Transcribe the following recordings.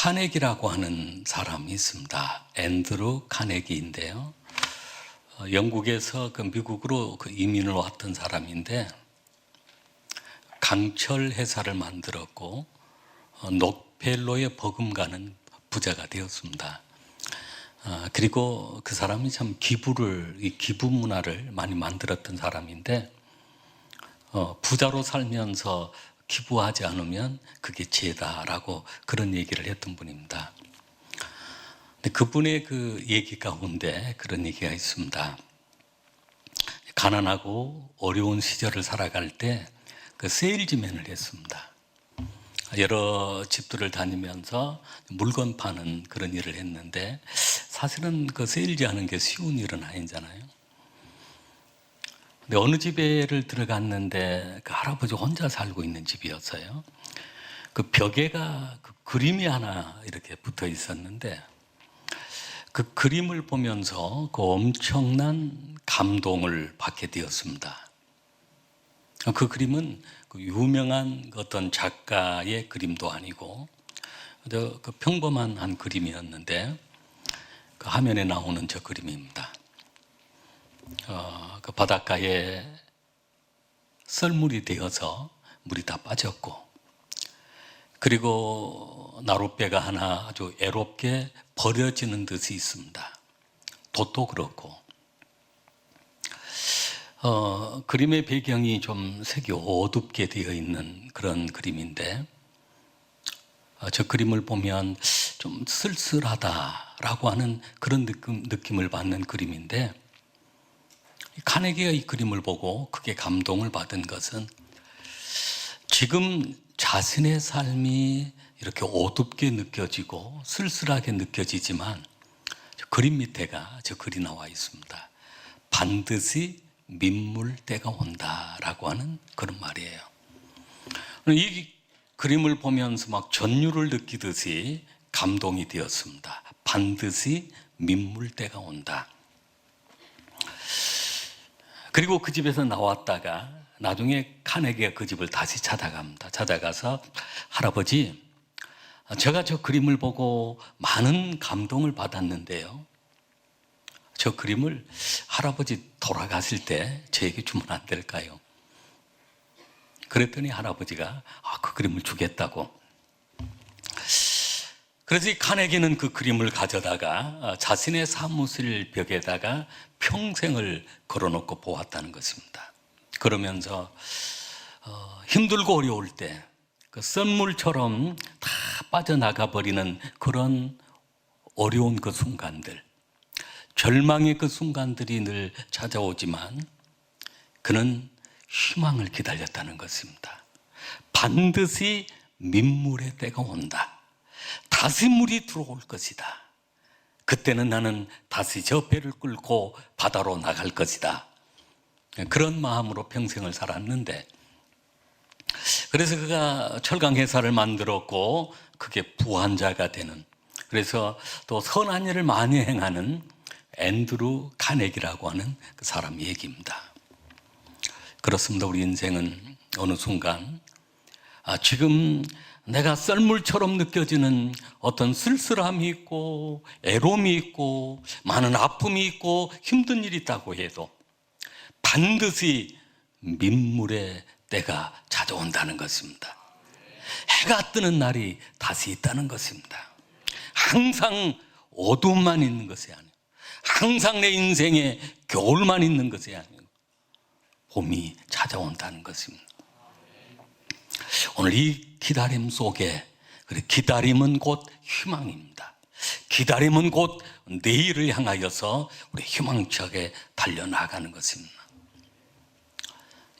카네기라고 하는 사람이 있습니다. 앤드루 카네기인데요. 영국에서 미국으로 이민을 왔던 사람인데 강철 회사를 만들었고 록펠러에 버금가는 부자가 되었습니다. 그리고 그 사람이 참 기부 문화를 많이 만들었던 사람인데 부자로 살면서 기부하지 않으면 그게 죄다라고 그런 얘기를 했던 분입니다. 근데 그분의 그 얘기 가운데 그런 얘기가 있습니다. 가난하고 어려운 시절을 살아갈 때 그 세일즈맨을 했습니다. 여러 집들을 다니면서 물건 파는 그런 일을 했는데 사실은 그 세일즈 하는 게 쉬운 일은 아니잖아요. 근데 어느 집에를 들어갔는데 그 할아버지 혼자 살고 있는 집이었어요. 그 벽에가 그 그림이 하나 이렇게 붙어 있었는데 그 그림을 보면서 그 엄청난 감동을 받게 되었습니다. 그 그림은 그 유명한 어떤 작가의 그림도 아니고 그 평범한 한 그림이었는데 그 화면에 나오는 저 그림입니다. 그 바닷가에 썰물이 되어서 물이 다 빠졌고 그리고 나룻배가 하나 아주 애롭게 버려지는 듯이 있습니다. 돛도 그렇고 그림의 배경이 좀 색이 어둡게 되어 있는 그런 그림인데 저 그림을 보면 좀 쓸쓸하다라고 하는 그런 느낌을 받는 그림인데 카네기가 이 그림을 보고 크게 감동을 받은 것은 지금 자신의 삶이 이렇게 어둡게 느껴지고 쓸쓸하게 느껴지지만 저 그림 밑에가 저 글이 나와 있습니다. 반드시 민물 때가 온다라고 하는 그런 말이에요. 이 그림을 보면서 막 전율을 느끼듯이 감동이 되었습니다. 반드시 민물 때가 온다. 그리고 그 집에서 나왔다가 나중에 카네기가 그 집을 다시 찾아갑니다. 찾아가서 할아버지, 제가 저 그림을 보고 많은 감동을 받았는데요. 저 그림을 할아버지 돌아가실 때 저에게 주면 안 될까요? 그랬더니 할아버지가 그 그림을 주겠다고. 그래서 이 카네기는 그 그림을 가져다가 자신의 사무실 벽에다가 평생을 걸어놓고 보았다는 것입니다. 그러면서 힘들고 어려울 때 그 썰물처럼 다 빠져나가 버리는 그런 어려운 그 순간들, 절망의 그 순간들이 늘 찾아오지만 그는 희망을 기다렸다는 것입니다. 반드시 민물의 때가 온다. 다시 물이 들어올 것이다. 그때는 나는 다시 저 배를 끌고 바다로 나갈 것이다. 그런 마음으로 평생을 살았는데 그래서 그가 철강회사를 만들었고 그게 부한자가 되는, 그래서 또 선한 일을 많이 행하는 앤드루 카네기라고 하는 그 사람 얘기입니다. 그렇습니다. 우리 인생은 어느 순간 지금 내가 썰물처럼 느껴지는 어떤 쓸쓸함이 있고 애로움이 있고 많은 아픔이 있고 힘든 일이 있다고 해도 반드시 민물의 때가 찾아온다는 것입니다. 해가 뜨는 날이 다시 있다는 것입니다. 항상 어둠만 있는 것이 아니에요. 항상 내 인생에 겨울만 있는 것이 아니고 봄이 찾아온다는 것입니다. 오늘 이 기다림 속에, 기다림은 곧 희망입니다. 기다림은 곧 내일을 향하여서 우리 희망차게 달려나가는 것입니다.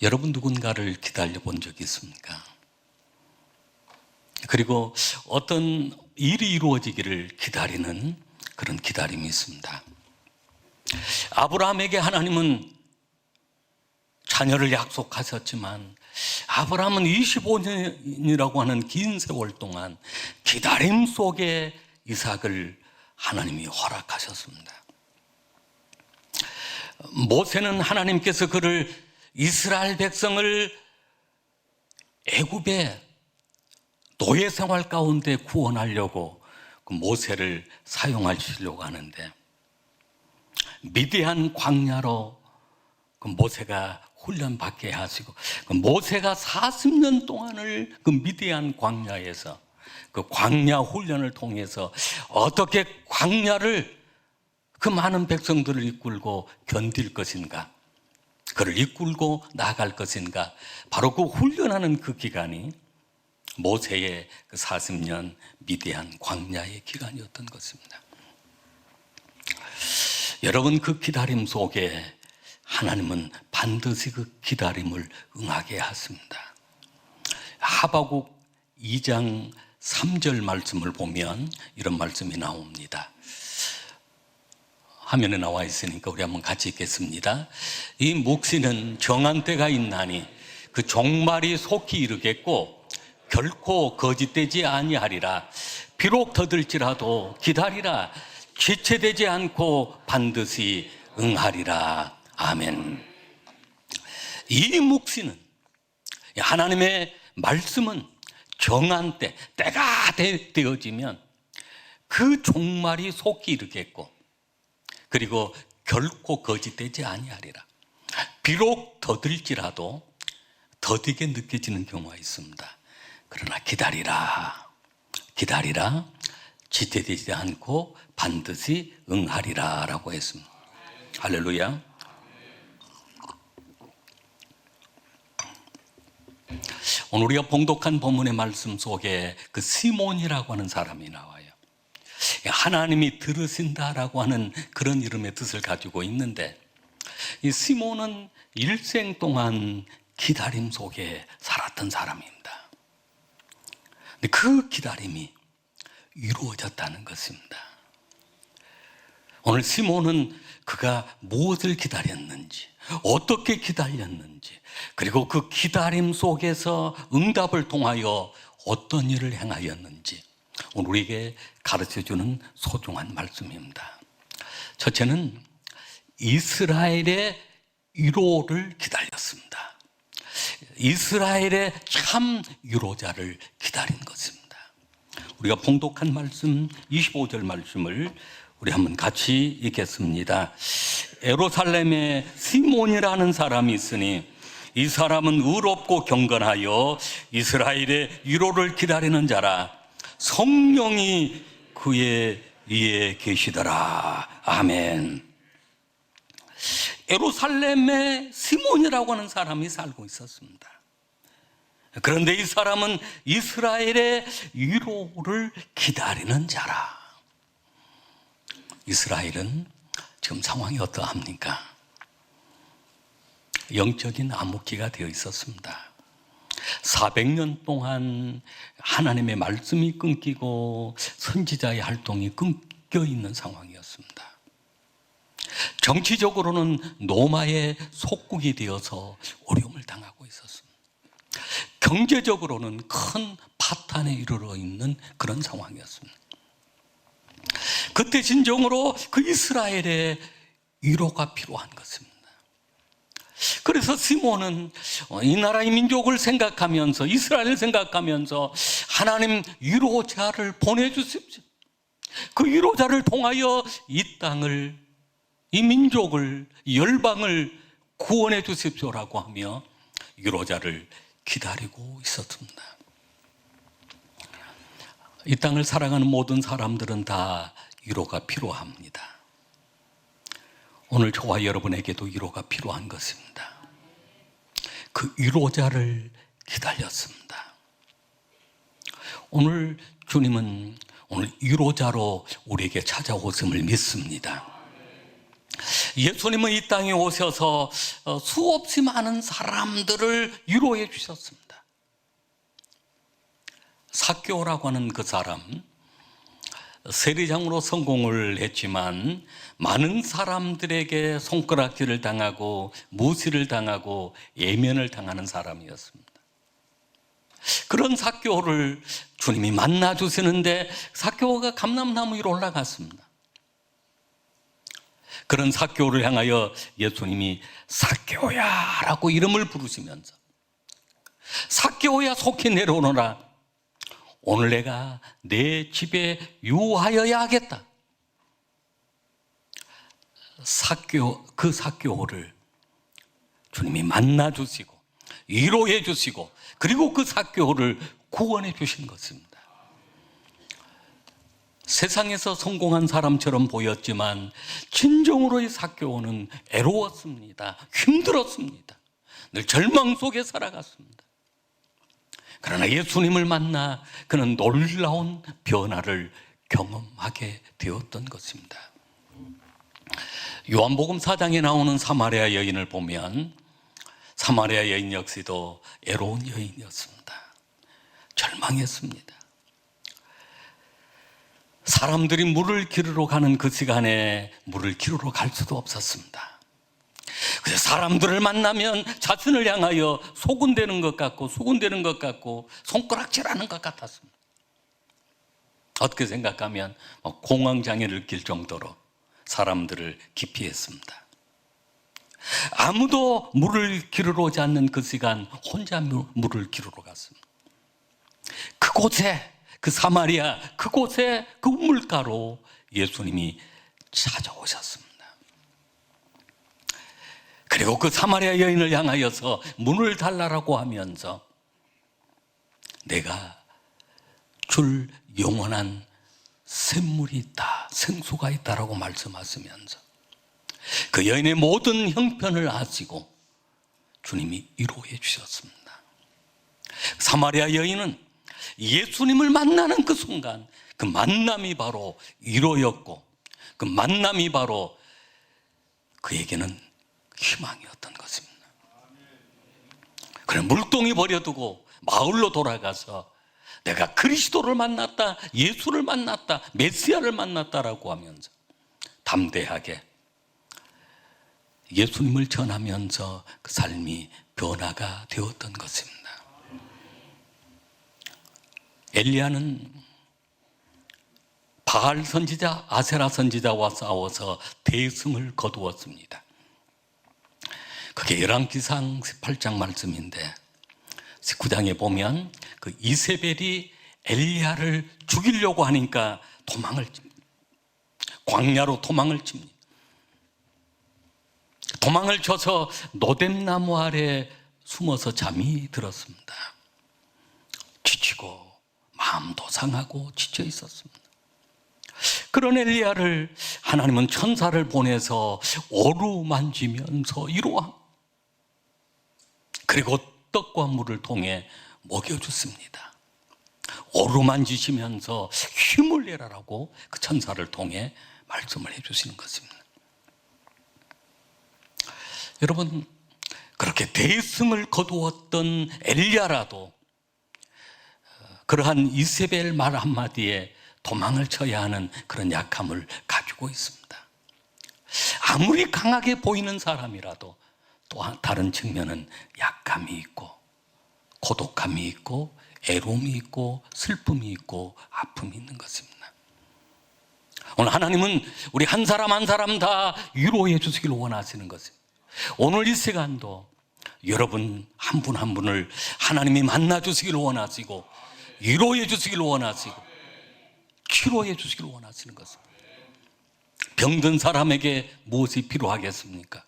여러분 누군가를 기다려 본 적이 있습니까? 그리고 어떤 일이 이루어지기를 기다리는 그런 기다림이 있습니다. 아브라함에게 하나님은 자녀를 약속하셨지만 아브라함은 25년이라고 하는 긴 세월 동안 기다림 속에 이삭을 하나님이 허락하셨습니다. 모세는 하나님께서 그를 이스라엘 백성을 애굽의 노예 생활 가운데 구원하려고 그 모세를 사용하시려고 하는데, 미디안 광야로 그 모세가 훈련받게 하시고, 그 모세가 40년 동안을 그 미디안 광야에서 그 광야 훈련을 통해서 어떻게 광야를 그 많은 백성들을 이끌고 견딜 것인가, 그를 이끌고 나아갈 것인가, 바로 그 훈련하는 그 기간이 모세의 그 40년 미디안 광야의 기간이었던 것입니다. 여러분, 그 기다림 속에 하나님은 반드시 그 기다림을 응하게 하십니다. 하박국 2장 3절 말씀을 보면 이런 말씀이 나옵니다. 화면에 나와 있으니까 우리 한번 같이 읽겠습니다. 이 묵시는 정한 때가 있나니 그 종말이 속히 이르겠고 결코 거짓되지 아니하리라. 비록 더딜지라도 기다리라. 지체되지 않고 반드시 응하리라. 아멘. 이 묵시는, 하나님의 말씀은 정한 때, 때가 되어지면 그 종말이 속히 이르겠고, 그리고 결코 거짓되지 아니하리라. 비록 더딜지라도 더디게 느껴지는 경우가 있습니다. 그러나 기다리라. 기다리라. 지체되지 않고 반드시 응하리라 라고 했습니다. 할렐루야. 오늘 우리가 봉독한 본문의 말씀 속에 그 시몬이라고 하는 사람이 나와요. 하나님이 들으신다라고 하는 그런 이름의 뜻을 가지고 있는데, 이 시몬은 일생 동안 기다림 속에 살았던 사람입니다. 근데 그 기다림이 이루어졌다는 것입니다. 오늘 시몬은 그가 무엇을 기다렸는지, 어떻게 기다렸는지, 그리고 그 기다림 속에서 응답을 통하여 어떤 일을 행하였는지 오늘 우리에게 가르쳐주는 소중한 말씀입니다. 첫째는 이스라엘의 위로를 기다렸습니다. 이스라엘의 참 위로자를 기다린 것입니다. 우리가 봉독한 말씀 25절 말씀을 우리 한번 같이 읽겠습니다. 예루살렘에 시몬이라는 사람이 있으니 이 사람은 의롭고 경건하여 이스라엘의 위로를 기다리는 자라. 성령이 그의 위에 계시더라. 아멘. 예루살렘에 시몬이라고 하는 사람이 살고 있었습니다. 그런데 이 사람은 이스라엘의 위로를 기다리는 자라. 이스라엘은 지금 상황이 어떠합니까? 영적인 암흑기가 되어 있었습니다. 400년 동안 하나님의 말씀이 끊기고 선지자의 활동이 끊겨 있는 상황이었습니다. 정치적으로는 로마의 속국이 되어서 어려움을 당하고 있었습니다. 경제적으로는 큰 파탄에 이르러 있는 그런 상황이었습니다. 그때 진정으로 그 이스라엘의 위로가 필요한 것입니다. 그래서 시몬은 이 나라의 민족을 생각하면서, 이스라엘을 생각하면서 하나님 위로자를 보내주십시오. 그 위로자를 통하여 이 땅을, 이 민족을, 이 열방을 구원해 주십시오라고 하며 위로자를 기다리고 있었습니다. 이 땅을 살아가는 모든 사람들은 다 위로가 필요합니다. 오늘 저와 여러분에게도 위로가 필요한 것입니다. 그 위로자를 기다렸습니다. 오늘 주님은 오늘 위로자로 우리에게 찾아오심을 믿습니다. 예수님은 이 땅에 오셔서 수없이 많은 사람들을 위로해 주셨습니다. 삭개오라고 하는 그 사람, 세리장으로 성공을 했지만 많은 사람들에게 손가락질을 당하고 무시를 당하고 예면을 당하는 사람이었습니다. 그런 삭개오를 주님이 만나 주시는데 삭개오가 감람나무 위로 올라갔습니다. 그런 삭개오를 향하여 예수님이 삭개오야 라고 이름을 부르시면서 삭개오야 속히 내려오너라. 오늘 내가 내 집에 유하여야 하겠다. 그 삭개오를 주님이 만나주시고 위로해 주시고 그리고 그 삭개오를 구원해 주신 것입니다. 세상에서 성공한 사람처럼 보였지만 진정으로의 삭개오는 애로웠습니다. 힘들었습니다. 늘 절망 속에 살아갔습니다. 그러나 예수님을 만나 그는 놀라운 변화를 경험하게 되었던 것입니다. 요한복음 4장에 나오는 사마리아 여인을 보면 사마리아 여인 역시도 애로운 여인이었습니다. 절망했습니다. 사람들이 물을 기르러 가는 그 시간에 물을 기르러 갈 수도 없었습니다. 그래서 사람들을 만나면 자신을 향하여 소군대는 것 같고 수군대는 것 같고 손가락질하는 것 같았습니다. 어떻게 생각하면 공황장애를 느낄 정도로 사람들을 기피했습니다. 아무도 물을 기르러 오지 않는 그 시간 혼자 물을 기르러 갔습니다. 그곳에 그 사마리아 그곳에 그 우물가로 예수님이 찾아오셨습니다. 그리고 그 사마리아 여인을 향하여서 문을 달라라고 하면서 내가 줄 영원한 샘물이 있다, 생수가 있다라고 말씀하시면서 그 여인의 모든 형편을 아시고 주님이 위로해 주셨습니다. 사마리아 여인은 예수님을 만나는 그 순간 그 만남이 바로 위로였고 그 만남이 바로 그에게는 희망이었던 것입니다. 그래 물동이 버려두고 마을로 돌아가서 내가 그리스도를 만났다, 예수를 만났다, 메시아를 만났다라고 하면서 담대하게 예수님을 전하면서 그 삶이 변화가 되었던 것입니다. 엘리야는 바알 선지자, 아세라 선지자와 싸워서 대승을 거두었습니다. 그게 열왕기상 18장 말씀인데 19장에 보면 그 이세벨이 엘리야를 죽이려고 하니까 도망을 칩니다. 광야로 도망을 칩니다. 도망을 쳐서 노뎀나무 아래 숨어서 잠이 들었습니다. 지치고 마음도 상하고 지쳐 있었습니다. 그런 엘리야를 하나님은 천사를 보내서 어루만지면서 위로함, 그리고 떡과 물을 통해 먹여줬습니다. 어루만지시면서 힘을 내라라고 그 천사를 통해 말씀을 해주시는 것입니다. 여러분, 그렇게 대승을 거두었던 엘리야라도 그러한 이세벨 말 한마디에 도망을 쳐야 하는 그런 약함을 가지고 있습니다. 아무리 강하게 보이는 사람이라도 또 다른 측면은 약함이 있고 고독함이 있고 애로움이 있고 슬픔이 있고 아픔이 있는 것입니다. 오늘 하나님은 우리 한 사람 한 사람 다 위로해 주시길 원하시는 것입니다. 오늘 이 시간도 여러분 한 분 한 분을 하나님이 만나 주시길 원하시고 위로해 주시길 원하시고 치료해 주시길 원하시는 것입니다. 병든 사람에게 무엇이 필요하겠습니까?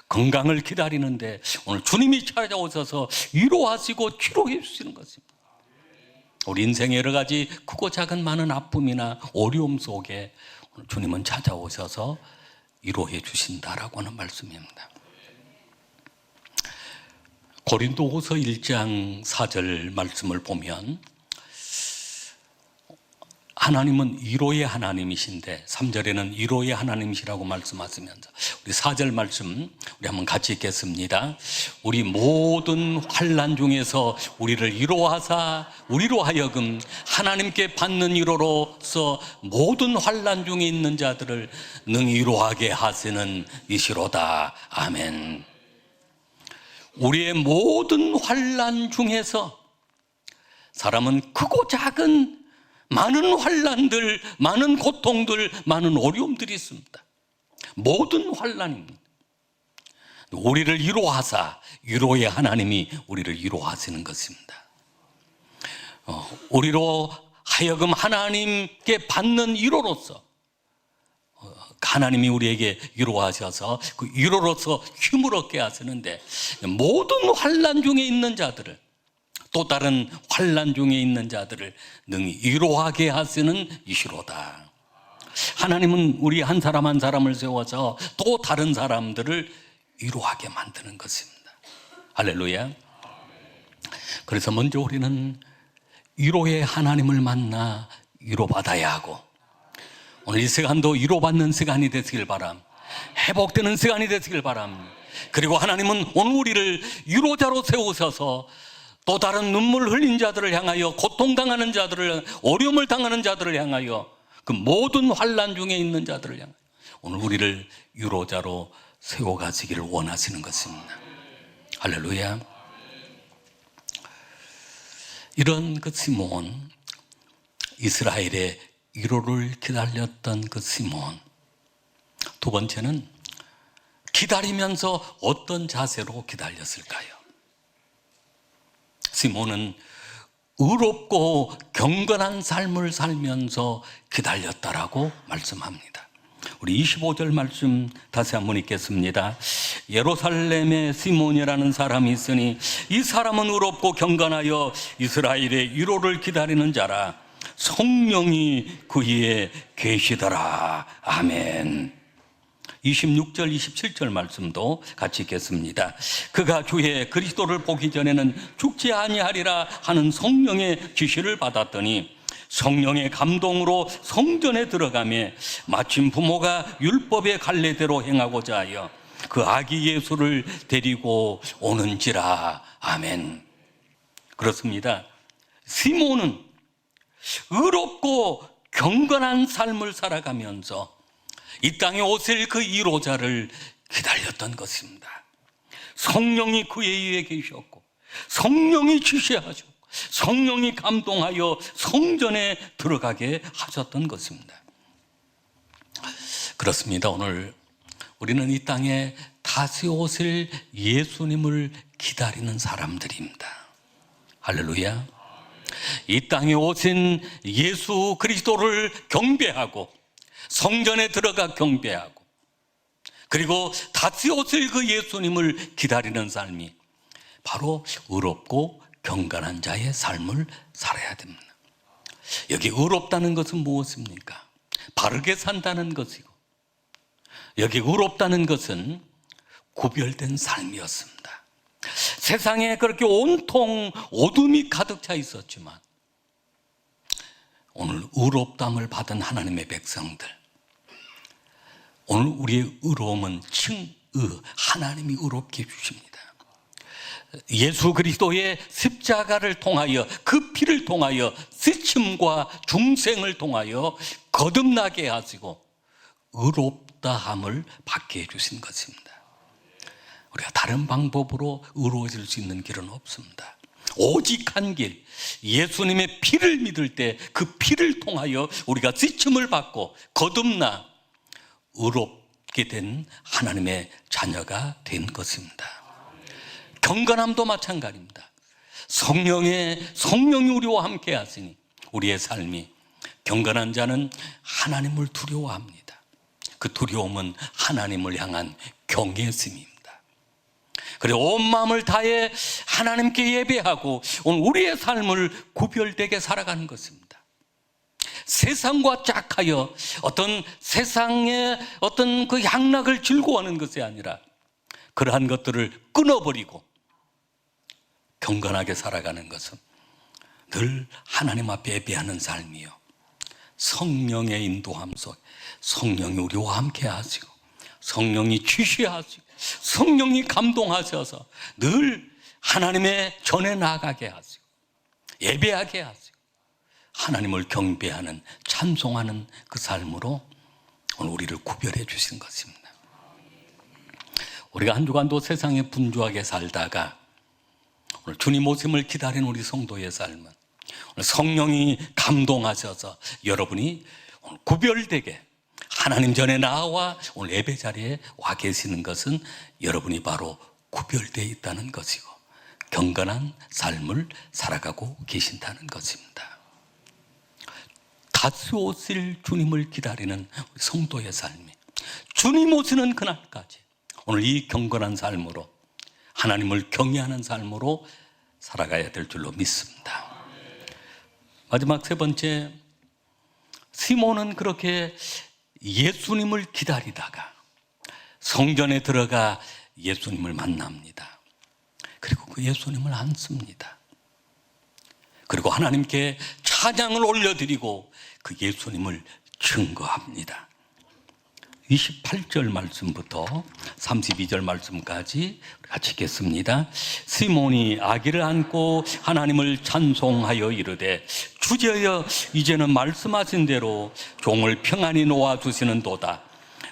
건강을 기다리는데 오늘 주님이 찾아오셔서 위로하시고 치료해 주시는 것입니다. 우리 인생의 여러 가지 크고 작은 많은 아픔이나 어려움 속에 오늘 주님은 찾아오셔서 위로해 주신다라고 하는 말씀입니다. 고린도후서 1장 4절 말씀을 보면 하나님은 위로의 하나님이신데 3절에는 위로의 하나님이시라고 말씀하시면서 우리 4절 말씀 우리 한번 같이 읽겠습니다. 우리 모든 환난 중에서 우리를 위로하사 우리로 하여금 하나님께 받는 위로로서 모든 환난 중에 있는 자들을 능히 위로하게 하시는 이시로다. 아멘. 우리의 모든 환난 중에서 사람은 크고 작은 많은 환난들, 많은 고통들, 많은 어려움들이 있습니다. 모든 환난입니다. 우리를 위로하사 위로의 하나님이 우리를 위로하시는 것입니다. 우리로 하여금 하나님께 받는 위로로서 하나님이 우리에게 위로하셔서 그 위로로서 힘을 얻게 하시는데, 모든 환난 중에 있는 자들을, 또 다른 환난 중에 있는 자들을 능히 위로하게 하시는 이시로다. 하나님은 우리 한 사람 한 사람을 세워서 또 다른 사람들을 위로하게 만드는 것입니다. 할렐루야. 그래서 먼저 우리는 위로의 하나님을 만나 위로받아야 하고, 오늘 이 시간도 위로받는 시간이 되시길 바랍니다. 회복되는 시간이 되시길 바랍니다. 그리고 하나님은 오늘 우리를 위로자로 세우셔서 또 다른 눈물 흘린 자들을 향하여, 고통당하는 자들을, 어려움을 당하는 자들을 향하여, 그 모든 환난 중에 있는 자들을 향하여 오늘 우리를 위로자로 세워가시기를 원하시는 것입니다. 할렐루야. 이런 그 시몬, 이스라엘의 위로를 기다렸던 그 시몬. 두 번째는 기다리면서 어떤 자세로 기다렸을까요? 시몬은 의롭고 경건한 삶을 살면서 기다렸다라고 말씀합니다. 우리 25절 말씀 다시 한번 읽겠습니다. 예루살렘에 시몬이라는 사람이 있으니 이 사람은 의롭고 경건하여 이스라엘의 위로를 기다리는 자라. 성령이 그 위에 계시더라. 아멘. 26절 27절 말씀도 같이 읽겠습니다. 그가 주의 그리스도를 보기 전에는 죽지 아니하리라 하는 성령의 지시를 받았더니 성령의 감동으로 성전에 들어가매 마침 부모가 율법의 갈례대로 행하고자 하여 그 아기 예수를 데리고 오는지라. 아멘. 그렇습니다. 시몬은 의롭고 경건한 삶을 살아가면서 이 땅에 오실 그 위로자를 기다렸던 것입니다. 성령이 그의 위에 계셨고, 성령이 지시하셨고, 성령이 감동하여 성전에 들어가게 하셨던 것입니다. 그렇습니다. 오늘 우리는 이 땅에 다시 오실 예수님을 기다리는 사람들입니다. 할렐루야. 이 땅에 오신 예수 그리스도를 경배하고, 성전에 들어가 경배하고, 그리고 다시 오실 그 예수님을 기다리는 삶이 바로 의롭고 경건한 자의 삶을 살아야 됩니다. 여기 의롭다는 것은 무엇입니까? 바르게 산다는 것이고, 여기 의롭다는 것은 구별된 삶이었습니다. 세상에 그렇게 온통 어둠이 가득 차 있었지만 오늘 의롭다함을 받은 하나님의 백성들, 오늘 우리의 의로움은 칭의, 하나님이 의롭게 해주십니다. 예수 그리스도의 십자가를 통하여, 그 피를 통하여, 씻음과 중생을 통하여 거듭나게 하시고 의롭다함을 받게 해주신 것입니다. 우리가 다른 방법으로 의로워질 수 있는 길은 없습니다. 오직 한 길, 예수님의 피를 믿을 때 그 피를 통하여 우리가 씻음을 받고 거듭나 의롭게 된 하나님의 자녀가 된 것입니다. 경건함도 마찬가지입니다. 성령이 우리와 함께 하시니 우리의 삶이, 경건한 자는 하나님을 두려워합니다. 그 두려움은 하나님을 향한 경외심입니다. 그리고 온 마음을 다해 하나님께 예배하고 오늘 우리의 삶을 구별되게 살아가는 것입니다. 세상과 짝하여 어떤 세상의 어떤 그 향락을 즐거워하는 것이 아니라 그러한 것들을 끊어버리고 경건하게 살아가는 것은 늘 하나님 앞에 예배하는 삶이요, 성령의 인도함 속 성령이 우리와 함께 하시고, 성령이 지시하시고, 성령이 감동하셔서 늘 하나님의 전에 나아가게 하시고, 예배하게 하시고, 하나님을 경배하는, 찬송하는 그 삶으로 오늘 우리를 구별해 주신 것입니다. 우리가 한 주간도 세상에 분주하게 살다가 오늘 주님 오심을 기다리는 우리 성도의 삶은 오늘 성령이 감동하셔서 여러분이 오늘 구별되게 하나님 전에 나와 오늘 예배 자리에 와 계시는 것은 여러분이 바로 구별되어 있다는 것이고 경건한 삶을 살아가고 계신다는 것입니다. 다시 오실 주님을 기다리는 성도의 삶이, 주님 오시는 그날까지 오늘 이 경건한 삶으로, 하나님을 경외하는 삶으로 살아가야 될 줄로 믿습니다. 마지막 세 번째, 시몬은 그렇게 예수님을 기다리다가 성전에 들어가 예수님을 만납니다. 그리고 그 예수님을 안습니다. 그리고 하나님께 찬양을 올려드리고 그 예수님을 증거합니다. 28절 말씀부터 32절 말씀까지 같이 읽겠습니다. 시몬이 아기를 안고 하나님을 찬송하여 이르되, 주제여 이제는 말씀하신 대로 종을 평안히 놓아주시는도다.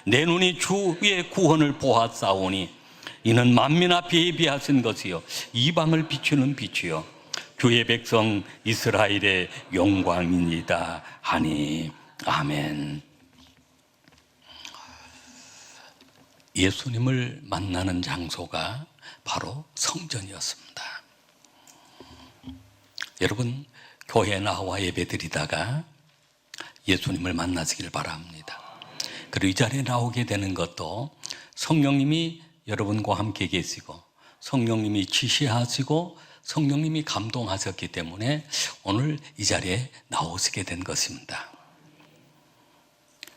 내 눈이 주의 구원을 보았사오니 이는 만민 앞에 예비하신 것이요 이방을 비추는 빛이요 주의 백성 이스라엘의 영광이니이다 하니. 아멘. 예수님을 만나는 장소가 바로 성전이었습니다. 여러분, 교회에 나와 예배드리다가 예수님을 만나시길 바랍니다. 그리고 이 자리에 나오게 되는 것도 성령님이 여러분과 함께 계시고 성령님이 지시하시고 성령님이 감동하셨기 때문에 오늘 이 자리에 나오시게 된 것입니다.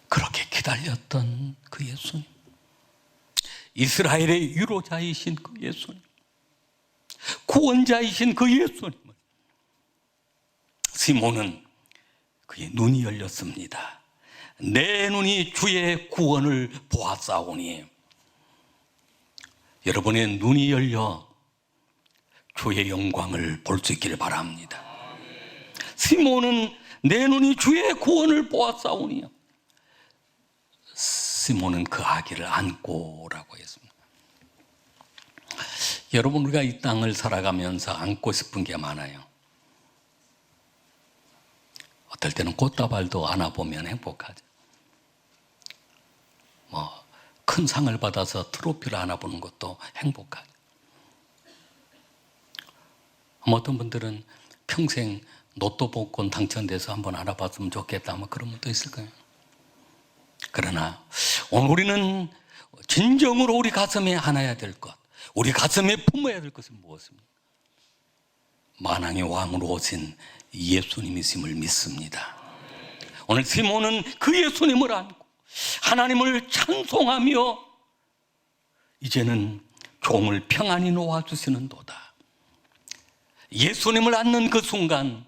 그렇게 기다렸던 그 예수님, 이스라엘의 위로자이신 그 예수님, 구원자이신 그 예수님을 시몬은 그의 눈이 열렸습니다. 내 눈이 주의 구원을 보았사오니. 여러분의 눈이 열려 주의 영광을 볼 수 있기를 바랍니다. 시몬은 내 눈이 주의 구원을 보았사오니. 시몬은 그 아기를 안고라고 했습니다. 여러분, 우리가 이 땅을 살아가면서 안고 싶은 게 많아요. 어떨 때는 꽃다발도 안아보면 행복하죠. 큰 상을 받아서 트로피를 안아보는 것도 행복하죠. 어떤 분들은 평생 로또 복권 당첨돼서 한번 알아봤으면 좋겠다, 그런 분도 있을 거예요. 그러나 오늘 우리는 진정으로 우리 가슴에 안아야 될 것, 우리 가슴에 품어야 될 것은 무엇입니까? 만왕의 왕으로 오신 예수님이심을 믿습니다. 오늘 시몬은 그 예수님을 안고 하나님을 찬송하며 이제는 종을 평안히 놓아주시는도다. 예수님을 안는 그 순간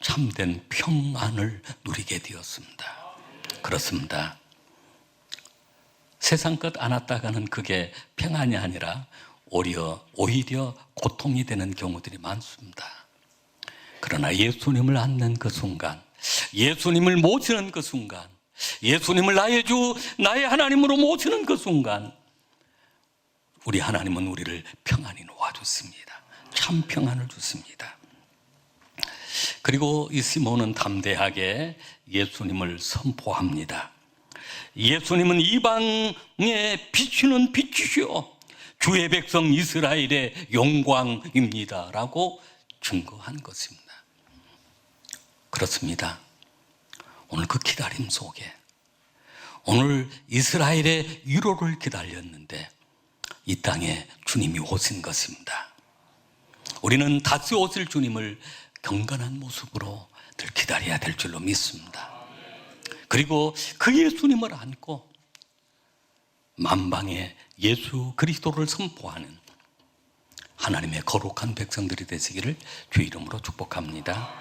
참된 평안을 누리게 되었습니다. 그렇습니다. 세상 것 안았다가는 그게 평안이 아니라 오히려 고통이 되는 경우들이 많습니다. 그러나 예수님을 안는 그 순간, 예수님을 모시는 그 순간, 예수님을 나의 주, 나의 하나님으로 모시는 그 순간, 우리 하나님은 우리를 평안히 놓아줬습니다. 참 평안을 주십니다. 그리고 이 시몬은 담대하게 예수님을 선포합니다. 예수님은 이방에 비추는 빛이시오 주의 백성 이스라엘의 영광입니다 라고 증거한 것입니다. 그렇습니다. 오늘 그 기다림 속에, 오늘 이스라엘의 위로를 기다렸는데 이 땅에 주님이 오신 것입니다. 우리는 다시 오실 주님을 경건한 모습으로 늘 기다려야 될 줄로 믿습니다. 그리고 그 예수님을 안고 만방에 예수 그리스도를 선포하는 하나님의 거룩한 백성들이 되시기를 주 이름으로 축복합니다.